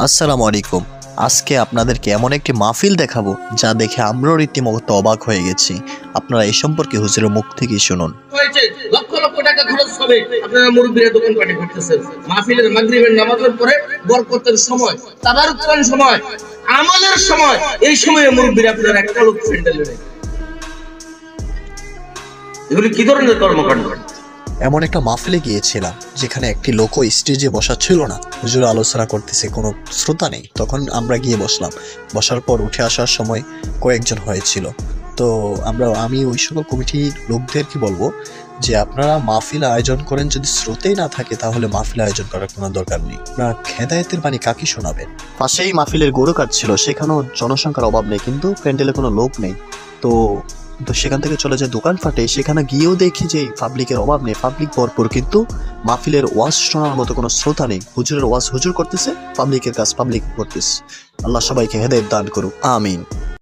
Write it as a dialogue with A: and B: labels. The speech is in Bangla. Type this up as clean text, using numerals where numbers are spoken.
A: আসসালামু আলাইকুম। আজকে আপনাদেরকে এমন একটি মাহফিল দেখাবো যা দেখে আমরাও রীতিমতো অবাক হয়ে গেছি। আপনারা এই সম্পর্কে হুজুরের মুখ থেকেই শুনুন।
B: হয়েছে লক্ষ লক্ষ টাকা খরচ হবে, আপনারা মুরব্বীরা দোকানপাটে করতেছেন। মাহফিলের মাগরিবের নামাজের পরে বরকতের সময়, তাবারুকের সময়, আমলের সময়, এই সময়ে মুরব্বীরা আপনারা একটা লোক প্যান্ডেলে নেই। এগুলি কি ধরনের কর্মকাণ্ড?
A: এমন একটা মাহফিলে গিয়েছিলাম যেখানে একটি লোকও স্টেজে বসা ছিল না। হুজুর আলোচনা করতেছে, কোনো শ্রোতা নেই। তখন আমরা গিয়ে বসলাম। বসার পর উঠে আসার সময় কয়েকজন হয়েছিল। তো আমি ওই সকল কমিটির লোকদেরকে বলবো যে আপনারা মাহফিল আয়োজন করেন, যদি শ্রোতেই না থাকে তাহলে মাহফিল আয়োজন করার কোনো দরকার নেই। আপনারা হেদায়েতের বাণী কাকে শোনাবেন? পাশেই মাহফিলের গরু কাঠ ছিল, সেখানেও জনসংখ্যার অভাব নেই, কিন্তু প্যান্ডেলে কোনো লোক নেই। তো তো সেখান থেকে চলে যায় দোকানপাটে। সেখানে গিয়েও দেখি যে পাবলিকের অভাব নেই, পাবলিক ভরপুর, কিন্তু মাহফিলের ওয়াজ শোনার মতো কোনো শ্রোতা নেই। হুজুরের ওয়াজ হুজুর করতেছে, পাবলিকের কাজ পাবলিক করতেছে। আল্লাহ সবাইকে হেদায়েত দান করুক, আমিন।